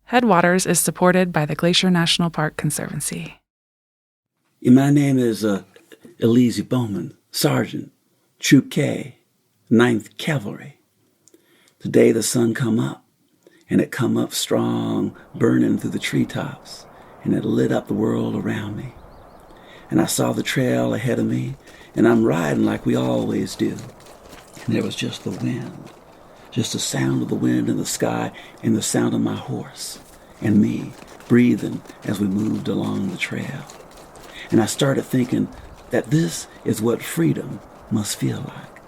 Headwaters is supported by the Glacier National Park Conservancy. My name is Elizy Bowman, Sergeant, Troop K, 9th Cavalry. Today the sun come up, and it come up strong, burning through the treetops, and it lit up the world around me. And I saw the trail ahead of me, and I'm riding like we always do. And there was just the wind, just the sound of the wind in the sky and the sound of my horse and me breathing as we moved along the trail. And I started thinking that this is what freedom must feel like.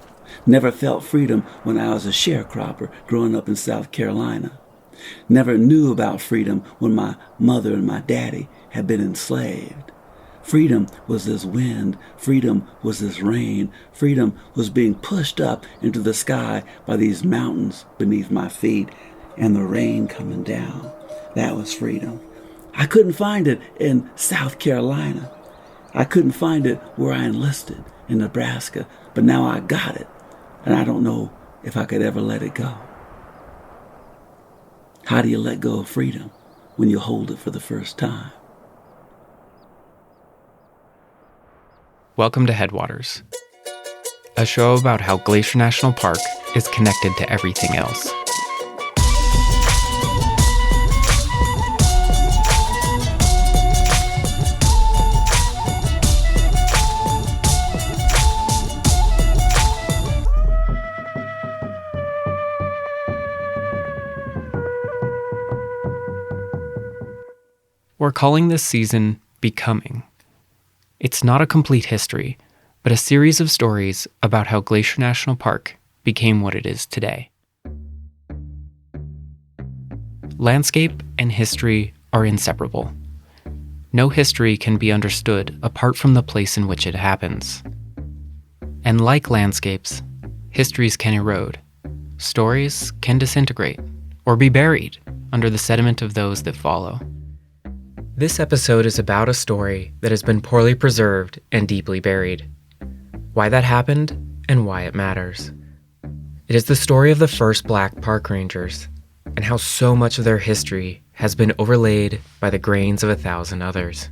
Never felt freedom when I was a sharecropper growing up in South Carolina. Never knew about freedom when my mother and my daddy had been enslaved. Freedom was this wind. Freedom was this rain. Freedom was being pushed up into the sky by these mountains beneath my feet and the rain coming down. That was freedom. I couldn't find it in South Carolina. I couldn't find it where I enlisted in Nebraska, but now I got it, and I don't know if I could ever let it go. How do you let go of freedom when you hold it for the first time? Welcome to Headwaters, a show about how Glacier National Park is connected to everything else. We're calling this season Becoming. It's not a complete history, but a series of stories about how Glacier National Park became what it is today. Landscape and history are inseparable. No history can be understood apart from the place in which it happens. And like landscapes, histories can erode. Stories can disintegrate or be buried under the sediment of those that follow. This episode is about a story that has been poorly preserved and deeply buried. Why that happened and why it matters. It is the story of the first Black park rangers and how so much of their history has been overlaid by the grains of 1,000 others.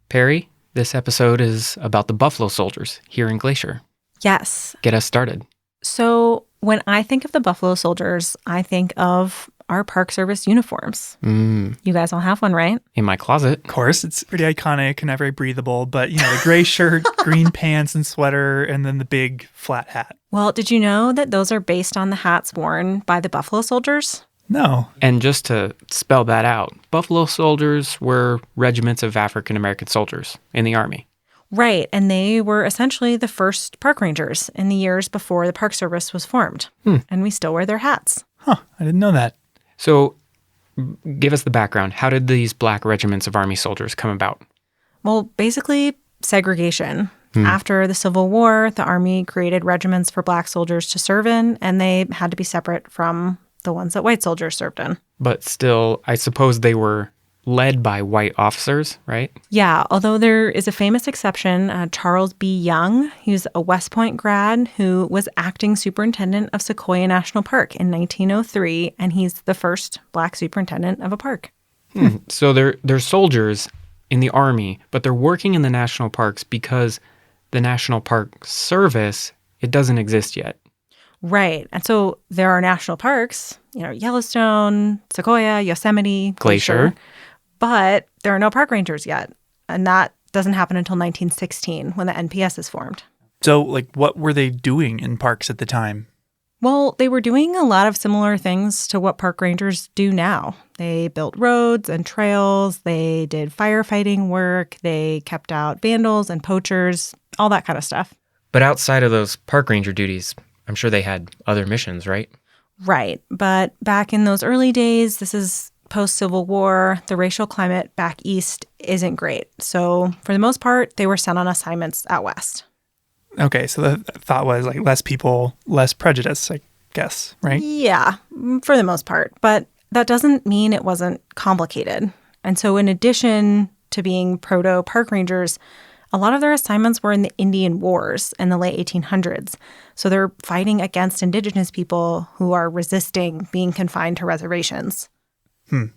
Perry, this episode is about the Buffalo Soldiers here in Glacier. Yes. Get us started. So when I think of the Buffalo Soldiers, I think of our Park Service uniforms. You guys all have one, right? In my closet. Of course, it's pretty iconic and not very breathable, but the gray shirt, green pants and sweater, and then the big flat hat. Well, did you know that those are based on the hats worn by the Buffalo Soldiers? No. And just to spell that out, Buffalo Soldiers were regiments of African American soldiers in the Army. Right, and they were essentially the first park rangers in the years before the Park Service was formed. And we still wear their hats. Huh, I didn't know that. So, give us the background. How did these Black regiments of Army soldiers come about? Well, basically, segregation. After the Civil War, the Army created regiments for Black soldiers to serve in, and they had to be separate from the ones that white soldiers served in. But still, I suppose they were led by white officers, right? Yeah, although there is a famous exception, Charles B. Young. He was a West Point grad who was acting superintendent of Sequoia National Park in 1903, and he's the first Black superintendent of a park. So they're soldiers in the Army, but they're working in the national parks because the National Park Service, it doesn't exist yet. Right. And so there are national parks, Yellowstone, Sequoia, Yosemite, Glacier. But there are no park rangers yet. And that doesn't happen until 1916 when the NPS is formed. So, what were they doing in parks at the time? Well, they were doing a lot of similar things to what park rangers do now. They built roads and trails. They did firefighting work. They kept out vandals and poachers, all that kind of stuff. But outside of those park ranger duties, I'm sure they had other missions, right? Right. But back in those early days, this is post-Civil War, the racial climate back east isn't great. So for the most part, they were sent on assignments out west. Okay, so the thought was less people, less prejudice, I guess, right? Yeah, for the most part. But that doesn't mean it wasn't complicated. And so in addition to being proto-park rangers, A lot of their assignments were in the Indian Wars in the late 1800s. So they're fighting against indigenous people who are resisting being confined to reservations.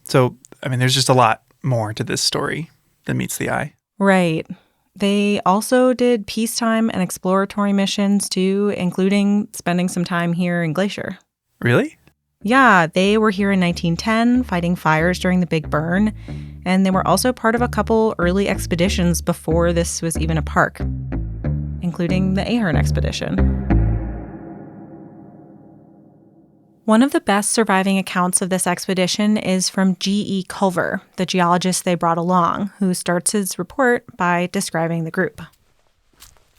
So, there's just a lot more to this story than meets the eye. Right. They also did peacetime and exploratory missions too, including spending some time here in Glacier. Really? Yeah, they were here in 1910 fighting fires during the Big Burn, and they were also part of a couple early expeditions before this was even a park, including the Ahern expedition. One of the best surviving accounts of this expedition is from G.E. Culver, the geologist they brought along, who starts his report by describing the group.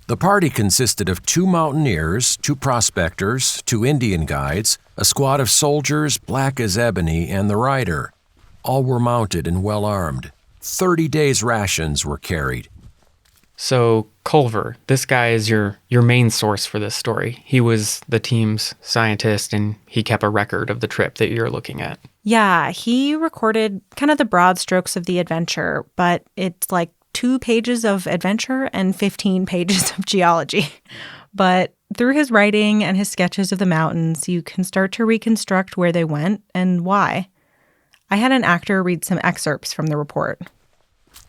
The party consisted of 2 mountaineers, 2 prospectors, 2 Indian guides, a squad of soldiers black as ebony, and the rider. All were mounted and well armed. 30 days' rations were carried. So Culver, this guy is your main source for this story. He was the team's scientist, and he kept a record of the trip that you're looking at. Yeah, he recorded kind of the broad strokes of the adventure, but it's like 2 pages of adventure and 15 pages of geology. But through his writing and his sketches of the mountains, you can start to reconstruct where they went and why. I had an actor read some excerpts from the report.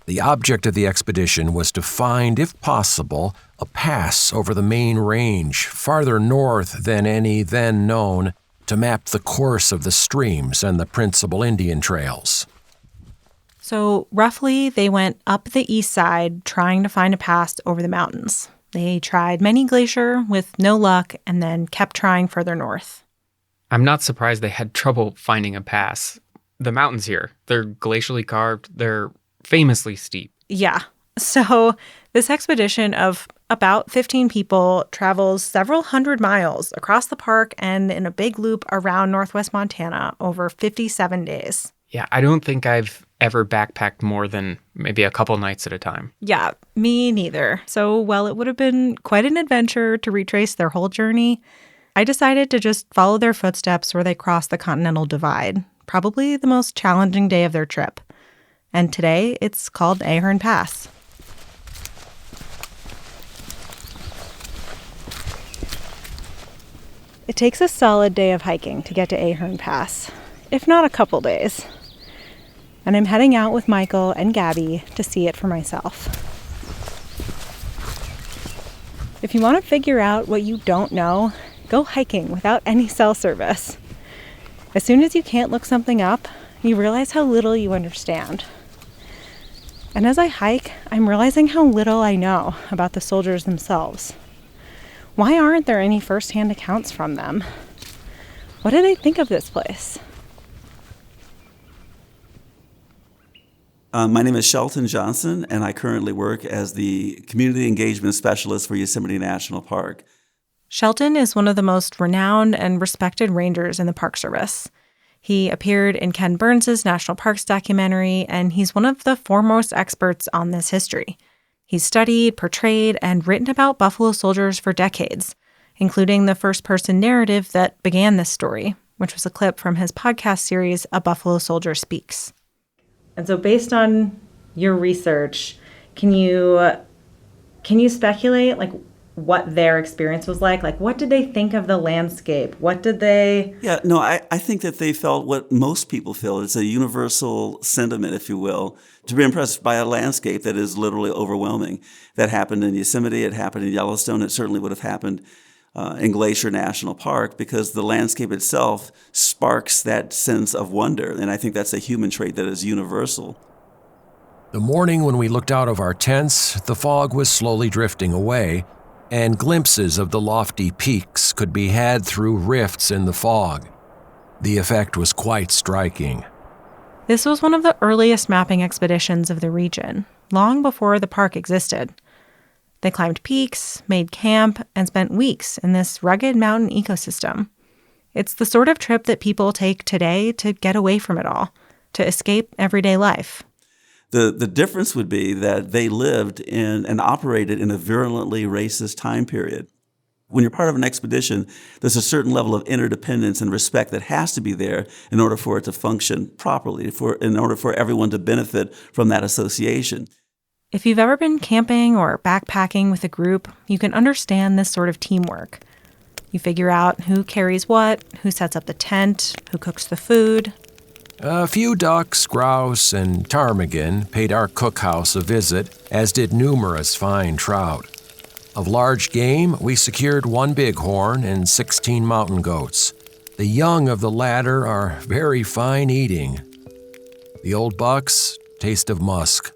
The object of the expedition was to find, if possible, a pass over the main range, farther north than any then known, to map the course of the streams and the principal Indian trails. So roughly, they went up the east side trying to find a pass over the mountains. They tried many glacier with no luck and then kept trying further north. I'm not surprised they had trouble finding a pass. The mountains here, they're glacially carved, they're famously steep. Yeah. So this expedition of about 15 people travels several hundred miles across the park and in a big loop around northwest Montana over 57 days. Yeah, I don't think I've ever backpacked more than maybe a couple nights at a time. Yeah, me neither. So while it would have been quite an adventure to retrace their whole journey, I decided to just follow their footsteps where they crossed the Continental Divide, probably the most challenging day of their trip. And today, it's called Ahern Pass. It takes a solid day of hiking to get to Ahern Pass, if not a couple days. And I'm heading out with Michael and Gabby to see it for myself. If you want to figure out what you don't know, go hiking without any cell service. As soon as you can't look something up, you realize how little you understand. And as I hike, I'm realizing how little I know about the soldiers themselves. Why aren't there any first-hand accounts from them? What do they think of this place? My name is Shelton Johnson, and I currently work as the Community Engagement Specialist for Yosemite National Park. Shelton is one of the most renowned and respected rangers in the Park Service. He appeared in Ken Burns' National Parks documentary, and he's one of the foremost experts on this history. He's studied, portrayed, and written about Buffalo soldiers for decades, including the first-person narrative that began this story, which was a clip from his podcast series, A Buffalo Soldier Speaks. And so based on your research, can you speculate what their experience was like? What did they think of the landscape? What did they... Yeah, no, I think that they felt what most people feel. It's a universal sentiment, if you will, to be impressed by a landscape that is literally overwhelming. That happened in Yosemite, it happened in Yellowstone, it certainly would have happened in Glacier National Park, because the landscape itself sparks that sense of wonder. And I think that's a human trait that is universal. The morning when we looked out of our tents, the fog was slowly drifting away, and glimpses of the lofty peaks could be had through rifts in the fog. The effect was quite striking. This was one of the earliest mapping expeditions of the region, long before the park existed. They climbed peaks, made camp, and spent weeks in this rugged mountain ecosystem. It's the sort of trip that people take today to get away from it all, to escape everyday life. The difference would be that they lived in and operated in a virulently racist time period. When you're part of an expedition, there's a certain level of interdependence and respect that has to be there in order for it to function properly, in order for everyone to benefit from that association. If you've ever been camping or backpacking with a group, you can understand this sort of teamwork. You figure out who carries what, who sets up the tent, who cooks the food. A few ducks, grouse, and ptarmigan paid our cookhouse a visit, as did numerous fine trout. Of large game, we secured 1 bighorn and 16 mountain goats. The young of the latter are very fine eating. The old bucks taste of musk.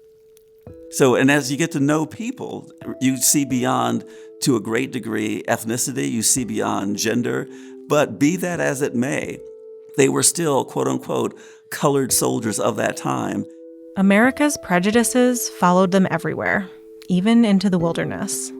So, and as you get to know people, you see beyond, to a great degree, ethnicity, you see beyond gender, but be that as it may, they were still, quote unquote, colored soldiers of that time. America's prejudices followed them everywhere, even into the wilderness.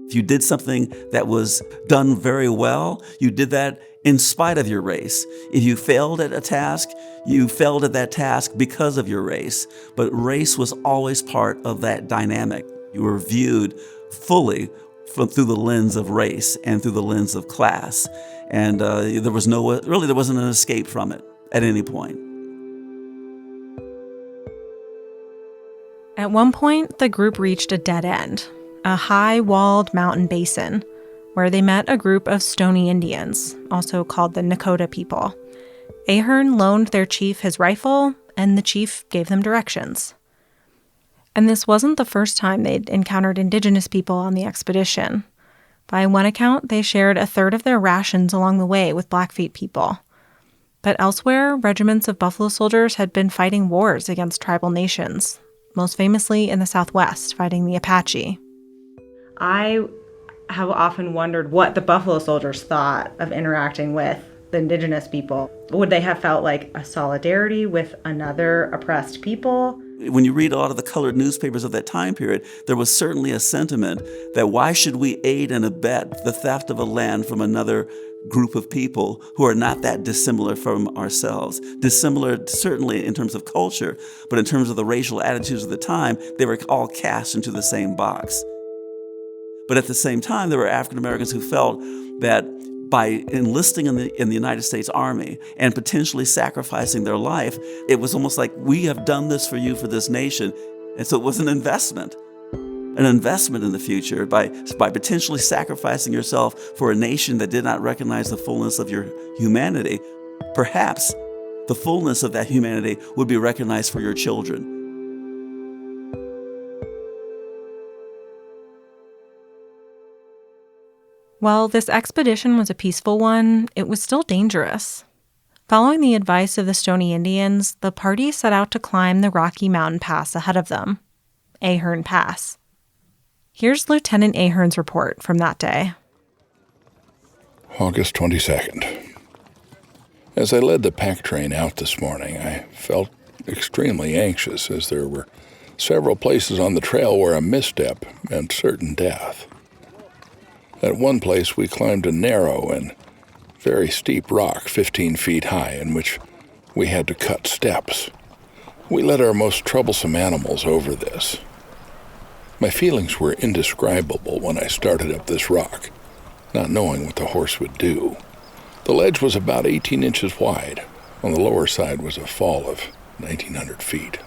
If you did something that was done very well, you did that in spite of your race. If you failed at a task, you failed at that task because of your race. But race was always part of that dynamic. You were viewed fully through the lens of race and through the lens of class. And there wasn't an escape from it at any point. At one point, the group reached a dead end, a high-walled mountain basin, where they met a group of Stoney Indians, also called the Nakota people. Ahern loaned their chief his rifle, and the chief gave them directions. And this wasn't the first time they'd encountered indigenous people on the expedition. By one account, they shared a third of their rations along the way with Blackfeet people. But elsewhere, regiments of buffalo soldiers had been fighting wars against tribal nations, most famously in the Southwest, fighting the Apache. I have often wondered what the buffalo soldiers thought of interacting with the indigenous people. Would they have felt like a solidarity with another oppressed people? When you read a lot of the colored newspapers of that time period, there was certainly a sentiment that why should we aid and abet the theft of a land from another group of people who are not that dissimilar from ourselves. Dissimilar certainly in terms of culture, but in terms of the racial attitudes of the time, they were all cast into the same box. But at the same time, there were African Americans who felt that by enlisting in the United States Army and potentially sacrificing their life, it was almost like, we have done this for you, for this nation. And so it was an investment in the future by potentially sacrificing yourself for a nation that did not recognize the fullness of your humanity. Perhaps the fullness of that humanity would be recognized for your children. While this expedition was a peaceful one, it was still dangerous. Following the advice of the Stoney Indians, the party set out to climb the Rocky Mountain Pass ahead of them, Ahern Pass. Here's Lieutenant Ahern's report from that day. August 22nd. As I led the pack train out this morning, I felt extremely anxious as there were several places on the trail where a misstep meant certain death. At one place, we climbed a narrow and very steep rock 15 feet high in which we had to cut steps. We led our most troublesome animals over this. My feelings were indescribable when I started up this rock, not knowing what the horse would do. The ledge was about 18 inches wide. On the lower side was a fall of 1,900 feet.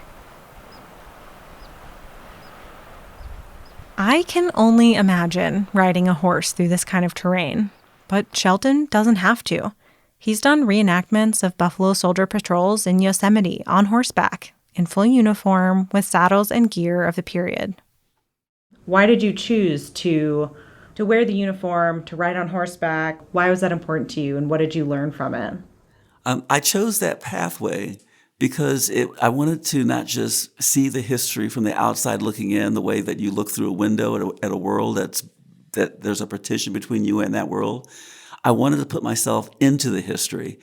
I can only imagine riding a horse through this kind of terrain, but Shelton doesn't have to. He's done reenactments of buffalo soldier patrols in Yosemite on horseback, in full uniform, with saddles and gear of the period. Why did you choose to wear the uniform, to ride on horseback? Why was that important to you, and what did you learn from it? I chose that pathway because I wanted to not just see the history from the outside looking in, the way that you look through a window at a world that there's a partition between you and that world. I wanted to put myself into the history.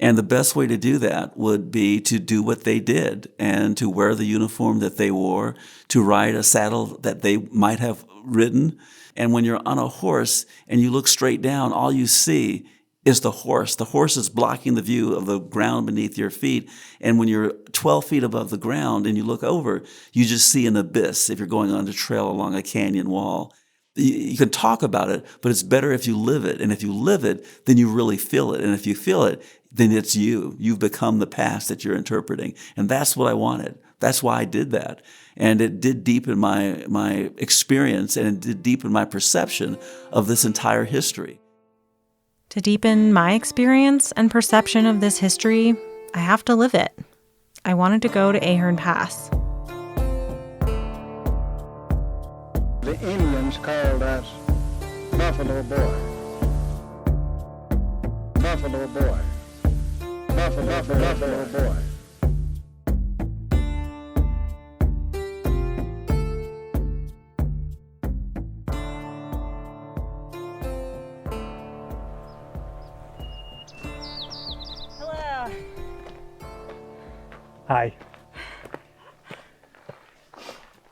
And the best way to do that would be to do what they did and to wear the uniform that they wore, to ride a saddle that they might have ridden. And when you're on a horse and you look straight down, all you see is the horse. The horse is blocking the view of the ground beneath your feet. And when you're 12 feet above the ground and you look over, you just see an abyss if you're going on a trail along a canyon wall. You can talk about it, but it's better if you live it. And if you live it, then you really feel it. And if you feel it, then it's you. You've become the past that you're interpreting. And that's what I wanted. That's why I did that. And it did deepen my experience, and it did deepen my perception of this entire history. To deepen my experience and perception of this history, I have to live it. I wanted to go to Ahern Pass. The Indians called us Buffalo Boy. Buffalo Boy. Buffalo Boy. Hello. Hi.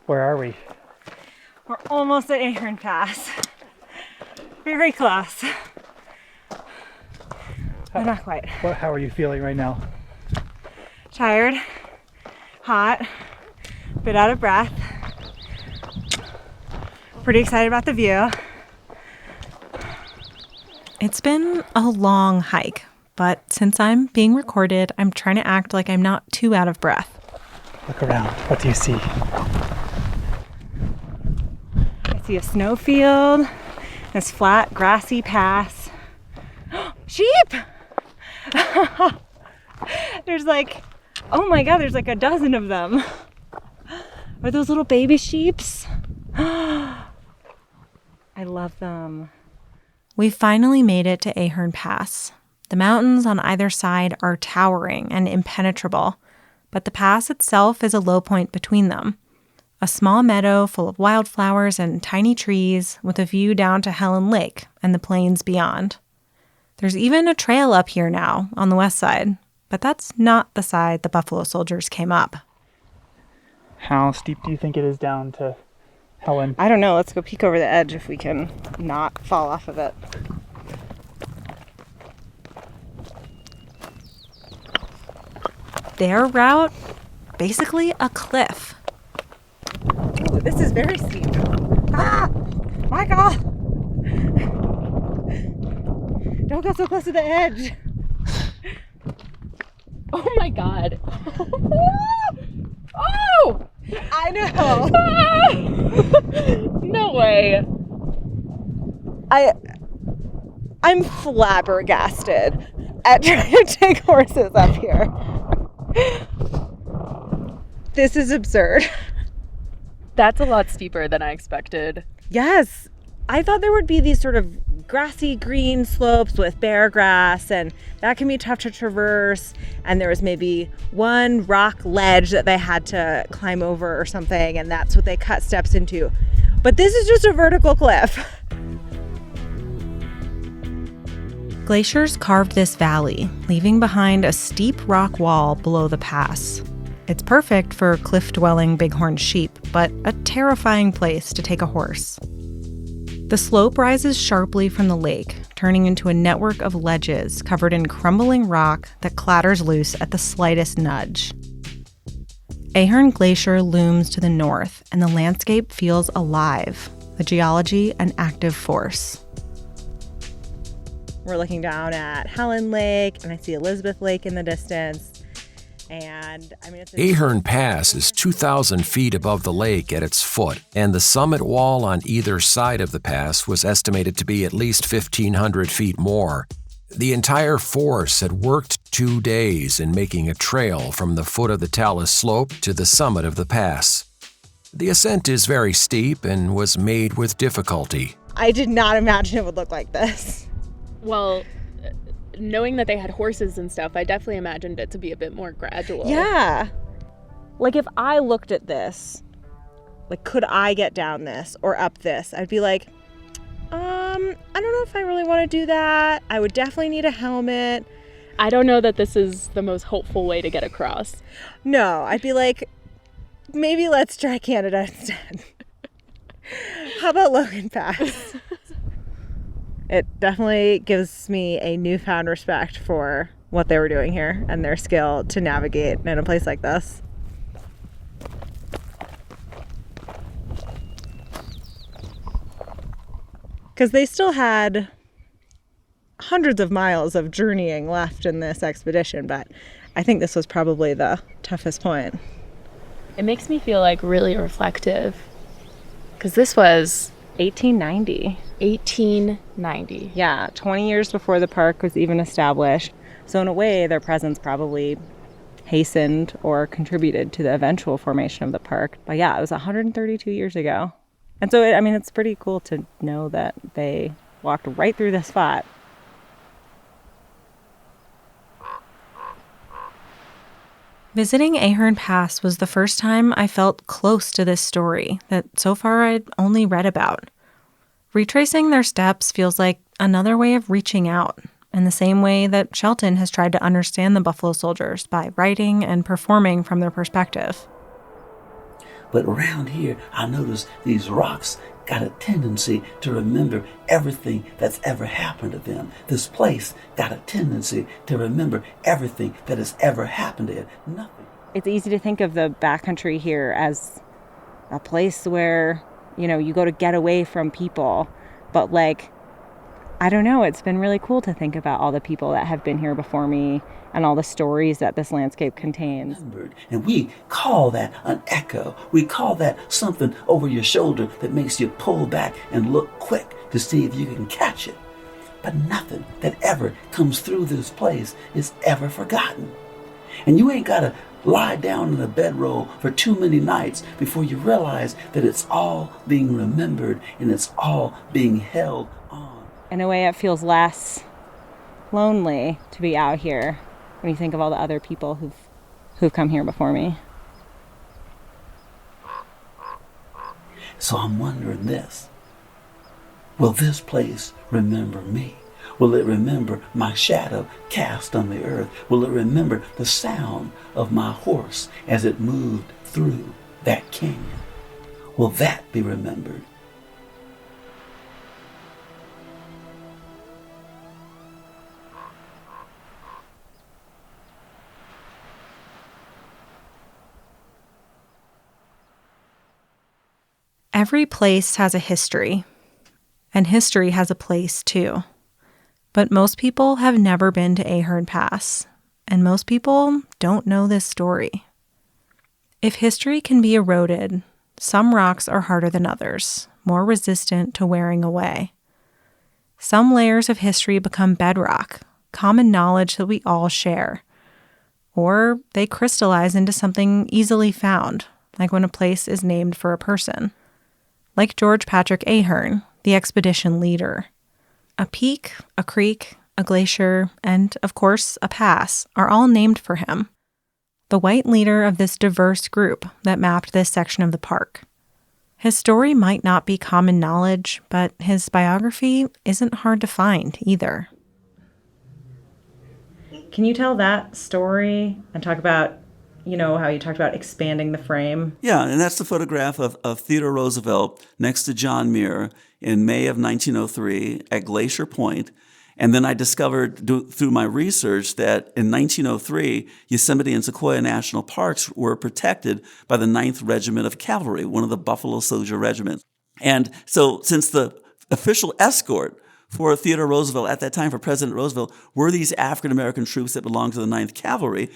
Where are we? We're almost at Ahern Pass. Very close. But not quite. How are you feeling right now? Tired, hot, a bit out of breath. Pretty excited about the view. It's been a long hike, but since I'm being recorded, I'm trying to act like I'm not too out of breath. Look around. What do you see? I see a snowfield, this flat, grassy pass. Sheep! There's like, oh my God, there's like a dozen of them. Are those little baby sheeps? I love them. We finally made it to Ahern Pass. The mountains on either side are towering and impenetrable, but the pass itself is a low point between them. A small meadow full of wildflowers and tiny trees with a view down to Helen Lake and the plains beyond. There's even a trail up here now on the west side, but that's not the side the Buffalo Soldiers came up. How steep do you think it is down to Helen? I don't know. Let's go peek over the edge if we can not fall off of it. Their route, basically a cliff. Ooh, this is very steep. Ah! Michael! Don't go so close to the edge. Oh my God. Oh! I know. No way. I'm flabbergasted at trying to take horses up here. This is absurd. That's a lot steeper than I expected. Yes. I thought there would be these sort of grassy green slopes with bare grass, and that can be tough to traverse. And there was maybe one rock ledge that they had to climb over or something, and that's what they cut steps into. But this is just a vertical cliff. Glaciers carved this valley, leaving behind a steep rock wall below the pass. It's perfect for cliff-dwelling bighorn sheep, but a terrifying place to take a horse. The slope rises sharply from the lake, turning into a network of ledges covered in crumbling rock that clatters loose at the slightest nudge. Ahern Glacier looms to the north, and the landscape feels alive, the geology an active force. We're looking down at Helen Lake, and I see Elizabeth Lake in the distance. And I mean, Ahern Pass is 2,000 feet above the lake at its foot, and the summit wall on either side of the pass was estimated to be at least 1,500 feet more. The entire force had worked 2 days in making a trail from the foot of the talus slope to the summit of the pass. The ascent is very steep and was made with difficulty. I did not imagine it would look like this. Well, knowing that they had horses and stuff, I definitely imagined it to be a bit more gradual. Yeah. Like if I looked at this, like could I get down this or up this? I'd be like, I don't know if I really want to do that. I would definitely need a helmet. I don't know that this is the most hopeful way to get across. No, I'd be like, maybe let's try Canada instead. How about Logan Pass? It definitely gives me a newfound respect for what they were doing here and their skill to navigate in a place like this. Because they still had hundreds of miles of journeying left in this expedition, but I think this was probably the toughest point. It makes me feel like really reflective because this was 1890. 1890. Yeah, 20 years before the park was even established. So in a way, their presence probably hastened or contributed to the eventual formation of the park. But yeah, it was 132 years ago. And so, it's pretty cool to know that they walked right through this spot. Visiting Ahern Pass was the first time I felt close to this story that so far I'd only read about. Retracing their steps feels like another way of reaching out, in the same way that Shelton has tried to understand the Buffalo Soldiers by writing and performing from their perspective. But around here, I notice these rocks got a tendency to remember everything that's ever happened to them. This place got a tendency to remember everything that has ever happened to it. Nothing. It's easy to think of the backcountry here as a place where, you go to get away from people. But I don't know, it's been really cool to think about all the people that have been here before me and all the stories that this landscape contains. And we call that an echo. We call that something over your shoulder that makes you pull back and look quick to see if you can catch it. But nothing that ever comes through this place is ever forgotten. And you ain't got to lie down in a bedroll for too many nights before you realize that it's all being remembered and it's all being held on. In a way, it feels less lonely to be out here when you think of all the other people who've come here before me. So I'm wondering this. Will this place remember me? Will it remember my shadow cast on the earth? Will it remember the sound of my horse as it moved through that canyon? Will that be remembered? Every place has a history, and history has a place too. But most people have never been to Ahern Pass, and most people don't know this story. If history can be eroded, some rocks are harder than others, more resistant to wearing away. Some layers of history become bedrock, common knowledge that we all share. Or they crystallize into something easily found, like when a place is named for a person. Like George Patrick Ahern, the expedition leader. A peak, a creek, a glacier, and, of course, a pass are all named for him. The white leader of this diverse group that mapped this section of the park. His story might not be common knowledge, but his biography isn't hard to find either. Can you tell that story and talk about, how you talked about expanding the frame? Yeah, and that's the photograph of Theodore Roosevelt next to John Muir in May of 1903 at Glacier Point. And then I discovered through my research that in 1903, Yosemite and Sequoia National Parks were protected by the 9th Regiment of Cavalry, one of the Buffalo Soldier regiments. And so since the official escort for Theodore Roosevelt at that time, for President Roosevelt, were these African-American troops that belonged to the 9th Cavalry,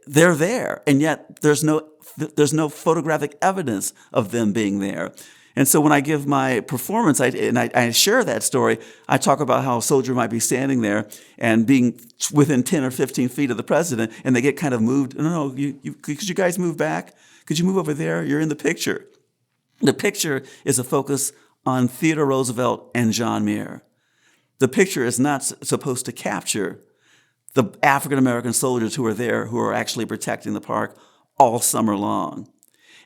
they're there. And yet there's no photographic evidence of them being there. And so when I give my performance, I share that story, I talk about how a soldier might be standing there and being within 10 or 15 feet of the president, and they get kind of moved. No, could you guys move back? Could you move over there? You're in the picture. The picture is a focus on Theodore Roosevelt and John Muir. The picture is not supposed to capture the African-American soldiers who are there, who are actually protecting the park all summer long.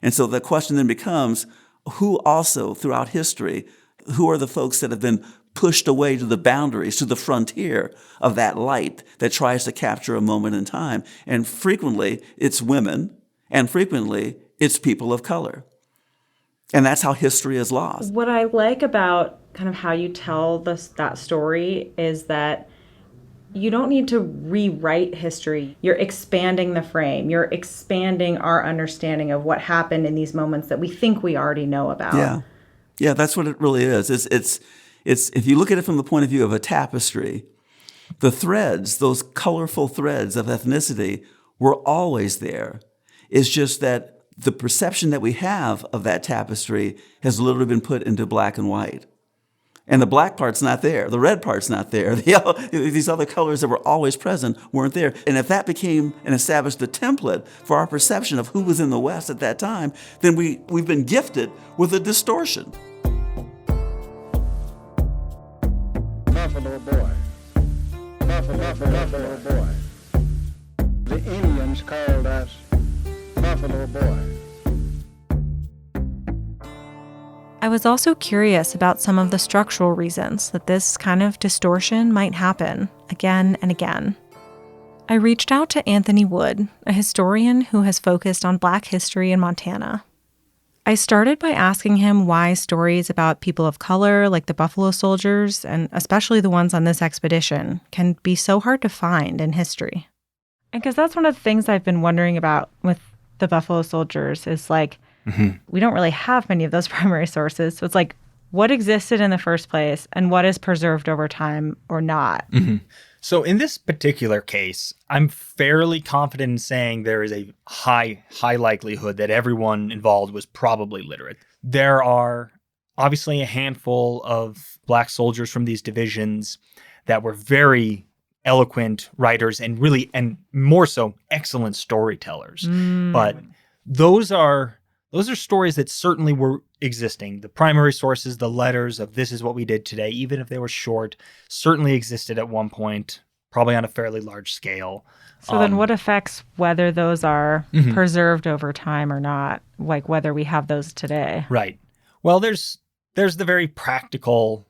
And so the question then becomes, who also, throughout history, who are the folks that have been pushed away to the boundaries, to the frontier of that light that tries to capture a moment in time? And frequently, it's women, and frequently, it's people of color. And that's how history is lost. What I like about kind of how you tell that story is that you don't need to rewrite history. You're expanding the frame. You're expanding our understanding of what happened in these moments that we think we already know about. Yeah, that's what it really is. It's if you look at it from the point of view of a tapestry, the threads, those colorful threads of ethnicity, were always there. It's just that the perception that we have of that tapestry has literally been put into black and white. And the black part's not there. The red part's not there. The yellow, these other colors that were always present weren't there. And if that became and established the template for our perception of who was in the West at that time, then we've been gifted with a distortion. Buffalo boy. Buffalo boy. The Indians called us Buffalo boy. I was also curious about some of the structural reasons that this kind of distortion might happen again and again. I reached out to Anthony Wood, a historian who has focused on Black history in Montana. I started by asking him why stories about people of color, like the Buffalo Soldiers, and especially the ones on this expedition, can be so hard to find in history. Because that's one of the things I've been wondering about with the Buffalo Soldiers is like, we don't really have many of those primary sources. So it's like, what existed in the first place and what is preserved over time or not? So in this particular case, I'm fairly confident in saying there is a high likelihood that everyone involved was probably literate. There are obviously a handful of Black soldiers from these divisions that were very eloquent writers and really, and more so, excellent storytellers. But those are stories that certainly were existing. The primary sources, the letters of this is what we did today, even if they were short, certainly existed at one point, probably on a fairly large scale. So then what affects whether those are preserved over time or not, like whether we have those today? Right. Well, there's the very practical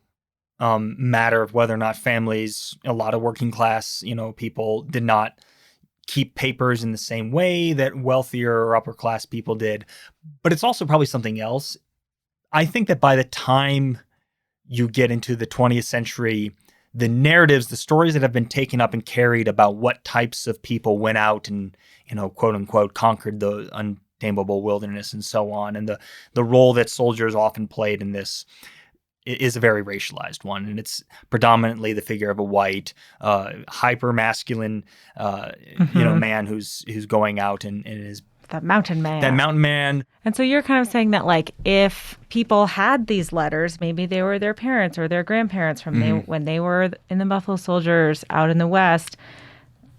matter of whether or not families, a lot of working class, people did not keep papers in the same way that wealthier or upper class people did. But it's also probably something else. I think that by the time you get into the 20th century, the narratives, the stories that have been taken up and carried about what types of people went out and, quote unquote, conquered the untamable wilderness and so on, and the role that soldiers often played in this is a very racialized one, and it's predominantly the figure of a white, hyper masculine, man who's going out and is that mountain man. That mountain man. And so you're kind of saying that, like, if people had these letters, maybe they were their parents or their grandparents from when they were in the Buffalo Soldiers out in the West,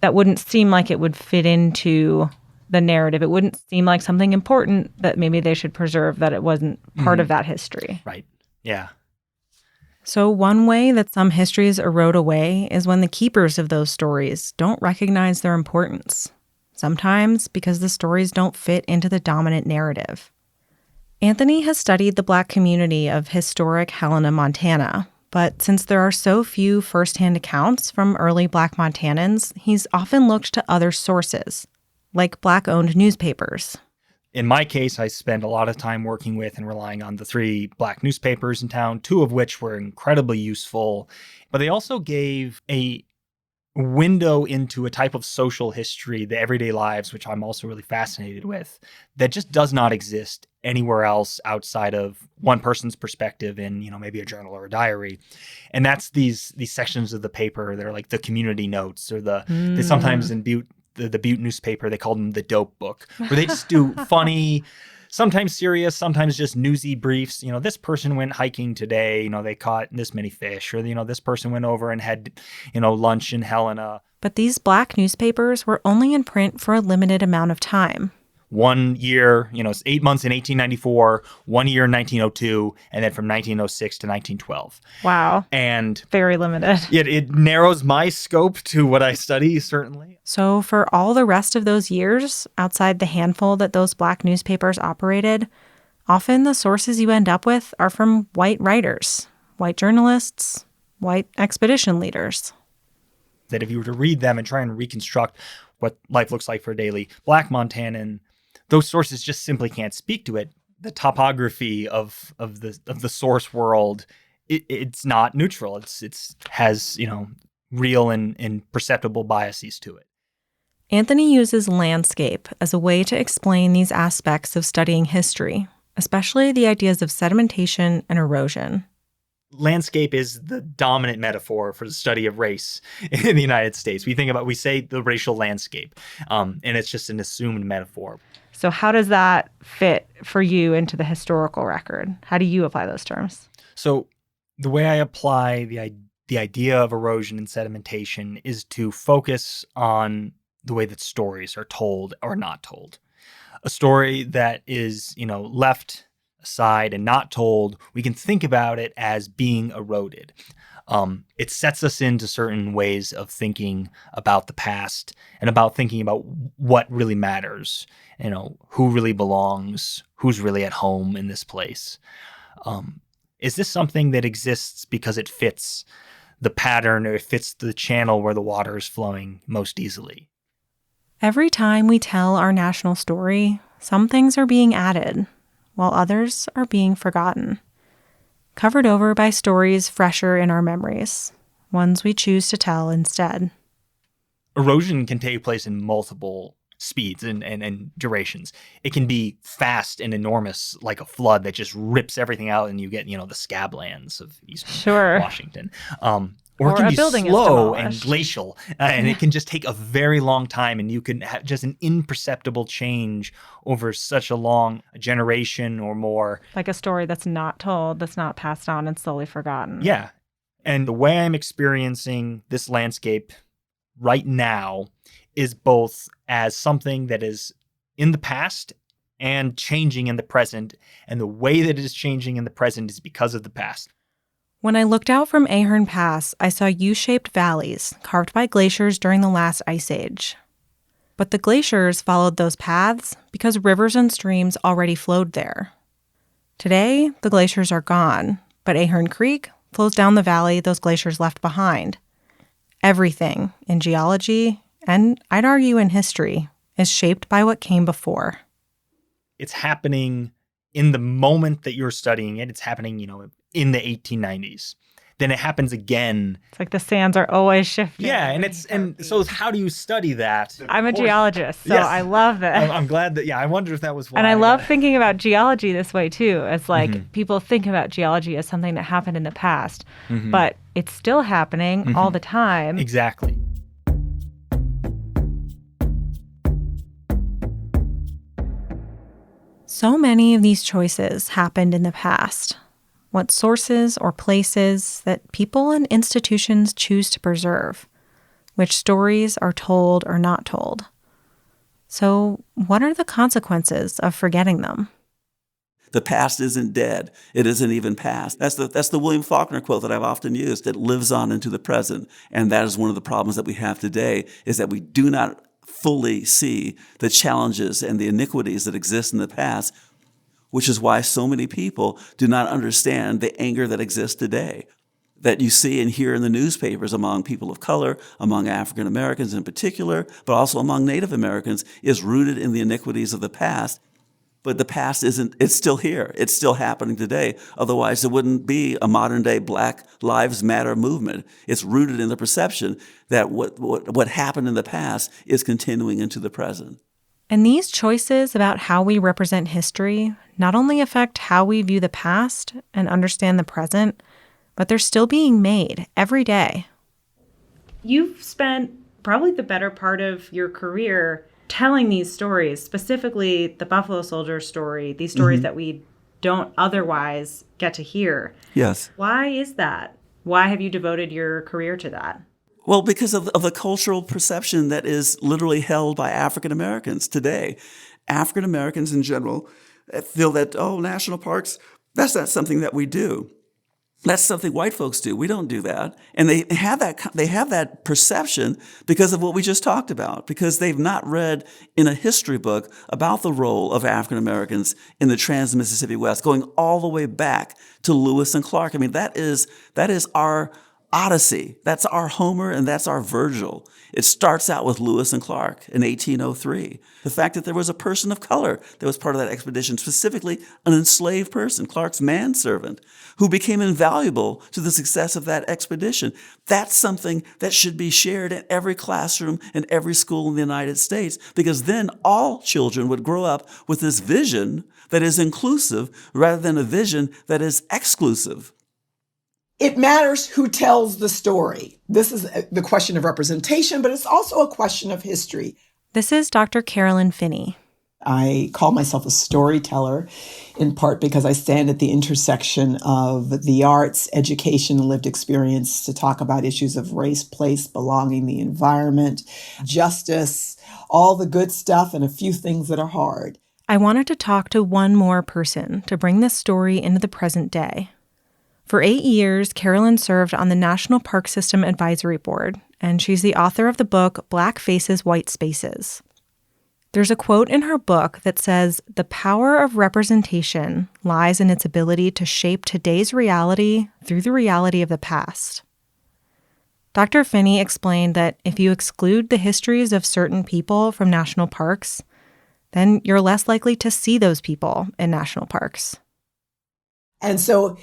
that wouldn't seem like it would fit into the narrative. It wouldn't seem like something important that maybe they should preserve, that it wasn't part of that history. Right. Yeah. So one way that some histories erode away is when the keepers of those stories don't recognize their importance, sometimes because the stories don't fit into the dominant narrative. Anthony has studied the Black community of historic Helena, Montana, but since there are so few firsthand accounts from early Black Montanans, he's often looked to other sources, like Black-owned newspapers. In my case, I spent a lot of time working with and relying on the 3 Black newspapers in town, 2 of which were incredibly useful. But they also gave a window into a type of social history, the everyday lives, which I'm also really fascinated with, that just does not exist anywhere else outside of one person's perspective in, maybe a journal or a diary. And that's these sections of the paper that are like the community notes, or they sometimes in the Butte newspaper, they called them the dope book, where they just do funny, sometimes serious, sometimes just newsy briefs. This person went hiking today, they caught this many fish, or, this person went over and had, lunch in Helena. But these Black newspapers were only in print for a limited amount of time. 1 year, 8 months in 1894, 1 year in 1902, and then from 1906 to 1912. Wow. And very limited. It narrows my scope to what I study, certainly. So for all the rest of those years, outside the handful that those Black newspapers operated, often the sources you end up with are from white writers, white journalists, white expedition leaders. That if you were to read them and try and reconstruct what life looks like for a daily Black Montanan, those sources just simply can't speak to it. The topography of the source world, it's not neutral. It has real and perceptible biases to it. Anthony uses landscape as a way to explain these aspects of studying history, especially the ideas of sedimentation and erosion. Landscape is the dominant metaphor for the study of race in the United States. We say the racial landscape, and it's just an assumed metaphor. So how does that fit for you into the historical record? How do you apply those terms? So the way I apply the idea of erosion and sedimentation is to focus on the way that stories are told or not told. A story that is, left aside and not told, we can think about it as being eroded. It sets us into certain ways of thinking about the past and about thinking about what really matters, who really belongs, who's really at home in this place. Is this something that exists because it fits the pattern or it fits the channel where the water is flowing most easily? Every time we tell our national story, some things are being added, while others are being forgotten. Covered over by stories fresher in our memories, ones we choose to tell instead. Erosion can take place in multiple speeds and durations. It can be fast and enormous, like a flood that just rips everything out and you get, the scablands of eastern Washington. Or it can be slow and glacial, and it can just take a very long time, and you can have just an imperceptible change over such a long generation or more. Like a story that's not told, that's not passed on and slowly forgotten. Yeah. And the way I'm experiencing this landscape right now is both as something that is in the past and changing in the present. And the way that it is changing in the present is because of the past. When I looked out from Ahern Pass, I saw U-shaped valleys carved by glaciers during the last ice age. But the glaciers followed those paths because rivers and streams already flowed there. Today, the glaciers are gone, but Ahern Creek flows down the valley those glaciers left behind. Everything in geology, and I'd argue in history, is shaped by what came before. It's happening in the moment that you're studying it. It's happening, in the 1890s. Then it happens again. It's like the sands are always shifting. Yeah, and so how do you study that? I'm a geologist, so yes. I love this. I'm glad that, I wonder if that was why. And I love thinking about geology this way, too. It's like people think about geology as something that happened in the past, but it's still happening all the time. Exactly. So many of these choices happened in the past. What sources or places that people and institutions choose to preserve, which stories are told or not told. So, what are the consequences of forgetting them? The past isn't dead. It isn't even past. That's the William Faulkner quote that I've often used. It lives on into the present. And that is one of the problems that we have today, is that we do not fully see the challenges and the iniquities that exist in the past, which is why so many people do not understand the anger that exists today, that you see and hear in the newspapers among people of color, among African Americans in particular, but also among Native Americans, is rooted in the iniquities of the past. But the past it's still here. It's still happening today. Otherwise, there wouldn't be a modern day Black Lives Matter movement. It's rooted in the perception that what happened in the past is continuing into the present. And these choices about how we represent history not only affect how we view the past and understand the present, but they're still being made every day. You've spent probably the better part of your career telling these stories, specifically the Buffalo Soldier story, these stories that we don't otherwise get to hear. Yes. Why is that? Why have you devoted your career to that? Well, because of the cultural perception that is literally held by African Americans today. African Americans in general feel that, national parks, that's not something that we do. That's something white folks do. We don't do that. And they have that perception because of what we just talked about, because they've not read in a history book about the role of African Americans in the Trans-Mississippi West, going all the way back to Lewis and Clark. I mean, that is our Odyssey. That's our Homer and that's our Virgil. It starts out with Lewis and Clark in 1803. The fact that there was a person of color that was part of that expedition, specifically an enslaved person, Clark's manservant, who became invaluable to the success of that expedition. That's something that should be shared in every classroom and every school in the United States, because then all children would grow up with this vision that is inclusive rather than a vision that is exclusive. It matters who tells the story. This is the question of representation, but it's also a question of history. This is Dr. Carolyn Finney. I call myself a storyteller, in part because I stand at the intersection of the arts, education, and lived experience to talk about issues of race, place, belonging, the environment, justice, all the good stuff, and a few things that are hard. I wanted to talk to one more person to bring this story into the present day. For 8 years, Carolyn served on the National Park System Advisory Board, and she's the author of the book Black Faces, White Spaces. There's a quote in her book that says, "The power of representation lies in its ability to shape today's reality through the reality of the past." Dr. Finney explained that if you exclude the histories of certain people from national parks, then you're less likely to see those people in national parks. And so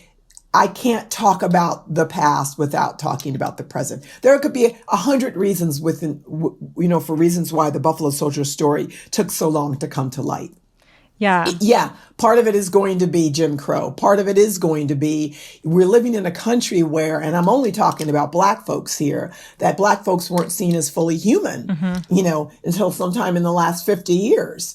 I can't talk about the past without talking about the present. There could be 100 reasons for reasons why the Buffalo Soldier story took so long to come to light. Yeah. Part of it is going to be Jim Crow. Part of it is going to be we're living in a country where, and I'm only talking about Black folks here, that Black folks weren't seen as fully human, until sometime in the last 50 years,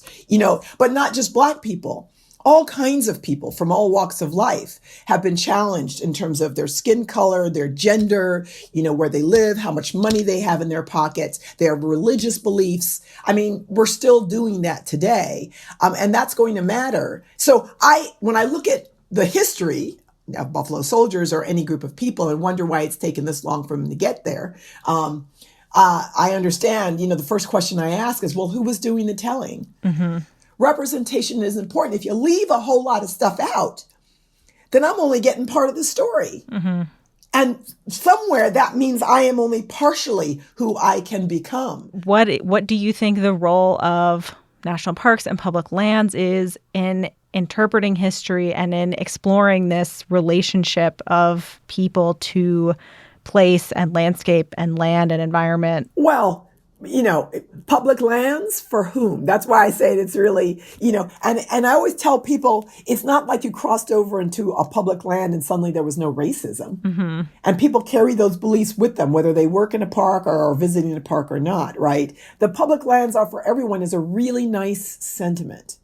but not just Black people. All kinds of people from all walks of life have been challenged in terms of their skin color, their gender, where they live, how much money they have in their pockets, their religious beliefs. I mean, we're still doing that today. And that's going to matter. So when I look at the history of Buffalo Soldiers or any group of people and wonder why it's taken this long for them to get there, I understand, the first question I ask is, well, who was doing the telling? Mm-hmm. Representation is important. If you leave a whole lot of stuff out, then I'm only getting part of the story. Mm-hmm. And somewhere that means I am only partially who I can become. What do you think the role of national parks and public lands is in interpreting history and in exploring this relationship of people to place and landscape and land and environment? Well, public lands for whom? That's why I say it's really, and I always tell people it's not like you crossed over into a public land and suddenly there was no racism. Mm-hmm. And people carry those beliefs with them, whether they work in a park or are visiting a park or not, right? The public lands are for everyone is a really nice sentiment.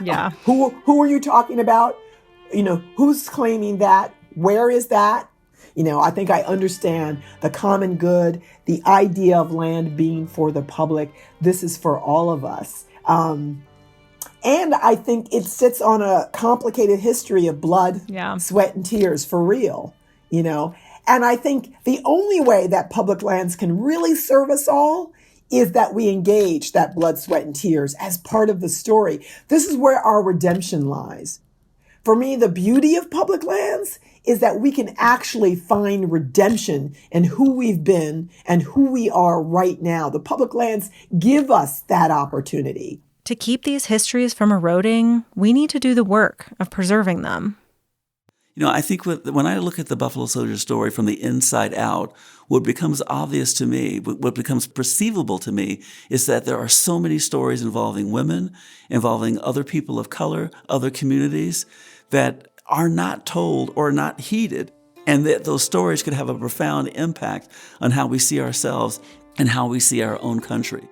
Yeah. Who are you talking about? Who's claiming that? Where is that? I think I understand the common good, the idea of land being for the public. This is for all of us. And I think it sits on a complicated history of blood, sweat, and tears for real, And I think the only way that public lands can really serve us all is that we engage that blood, sweat, and tears as part of the story. This is where our redemption lies. For me, the beauty of public lands is that we can actually find redemption in who we've been and who we are right now. The public lands give us that opportunity. To keep these histories from eroding, we need to do the work of preserving them. I think when I look at the Buffalo Soldier story from the inside out, what becomes obvious to me, what becomes perceivable to me, is that there are so many stories involving women, involving other people of color, other communities, that are not told or not heeded, and that those stories could have a profound impact on how we see ourselves and how we see our own country.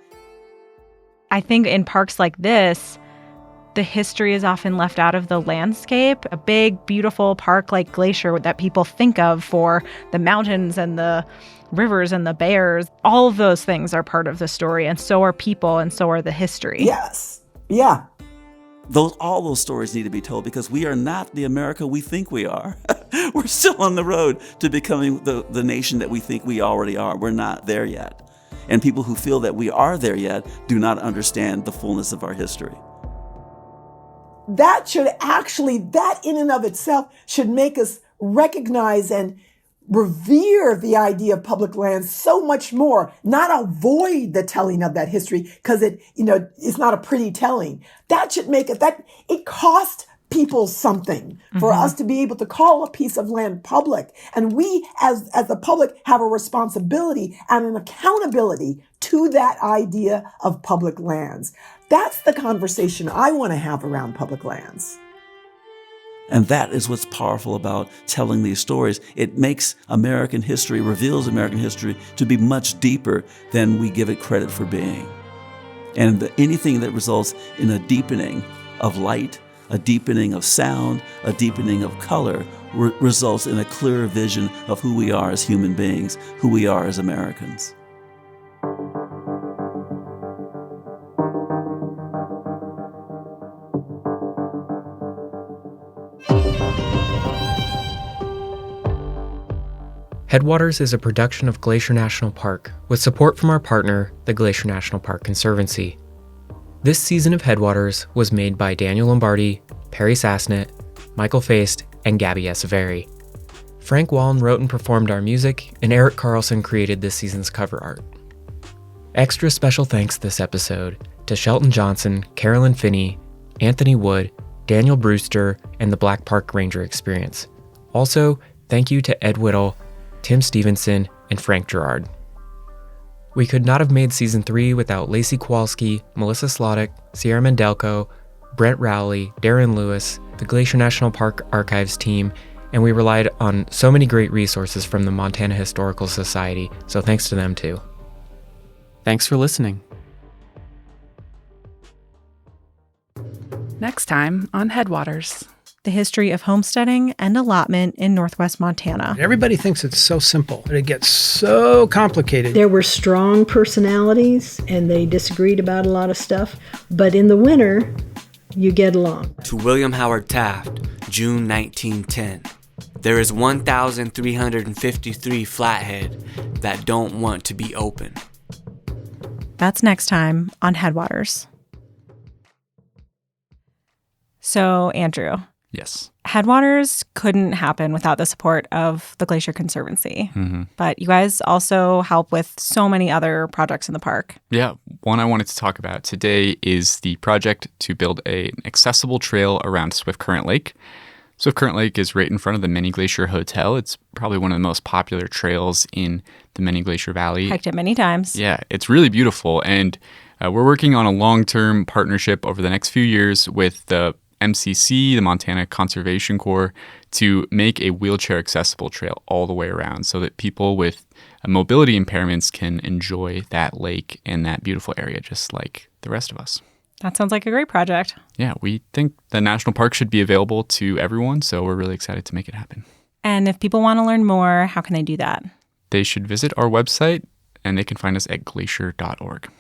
I think in parks like this, the history is often left out of the landscape. A big, beautiful park like Glacier that people think of for the mountains and the rivers and the bears, all of those things are part of the story, and so are people, and so are the history. Yes. Yeah. All those stories need to be told because we are not the America we think we are. We're still on the road to becoming the nation that we think we already are. We're not there yet. And people who feel that we are there yet do not understand the fullness of our history. That in and of itself should make us recognize and revere the idea of public lands so much more, not avoid the telling of that history because it's not a pretty telling. That should make it cost people something for us to be able to call a piece of land public. And we as the public have a responsibility and an accountability to that idea of public lands. That's the conversation I want to have around public lands. And that is what's powerful about telling these stories. It makes American history, reveals American history to be much deeper than we give it credit for being. And anything that results in a deepening of light, a deepening of sound, a deepening of color, results in a clearer vision of who we are as human beings, who we are as Americans. Headwaters is a production of Glacier National Park with support from our partner, the Glacier National Park Conservancy. This season of Headwaters was made by Daniel Lombardi, Perry Sassnett, Michael Feist, and Gabby Esavari. Frank Wallen wrote and performed our music, and Eric Carlson created this season's cover art. Extra special thanks this episode to Shelton Johnson, Carolyn Finney, Anthony Wood, Daniel Brewster, and the Black Park Ranger Experience. Also, thank you to Ed Whittle, Tim Stevenson, and Frank Gerard. We could not have made Season 3 without Lacy Kowalski, Melissa Sloddick, Sierra Mendelko, Brent Rowley, Darren Lewis, the Glacier National Park Archives team, and we relied on so many great resources from the Montana Historical Society, so thanks to them too. Thanks for listening. Next time on Headwaters. The history of homesteading and allotment in northwest Montana. Everybody thinks it's so simple, but it gets so complicated. There were strong personalities, and they disagreed about a lot of stuff, but in the winter, you get along. To William Howard Taft, June 1910. There is 1,353 flathead that don't want to be open. That's next time on Headwaters. So, Andrew. Yes. Headwaters couldn't happen without the support of the Glacier Conservancy. Mm-hmm. But you guys also help with so many other projects in the park. Yeah. One I wanted to talk about today is the project to build an accessible trail around Swift Current Lake. Swift Current Lake is right in front of the Many Glacier Hotel. It's probably one of the most popular trails in the Many Glacier Valley. Hiked it many times. Yeah, it's really beautiful. And we're working on a long-term partnership over the next few years with the MCC, the Montana Conservation Corps, to make a wheelchair accessible trail all the way around so that people with mobility impairments can enjoy that lake and that beautiful area just like the rest of us. That sounds like a great project. Yeah, we think the national park should be available to everyone, so we're really excited to make it happen. And if people want to learn more, how can they do that? They should visit our website, and they can find us at glacier.org.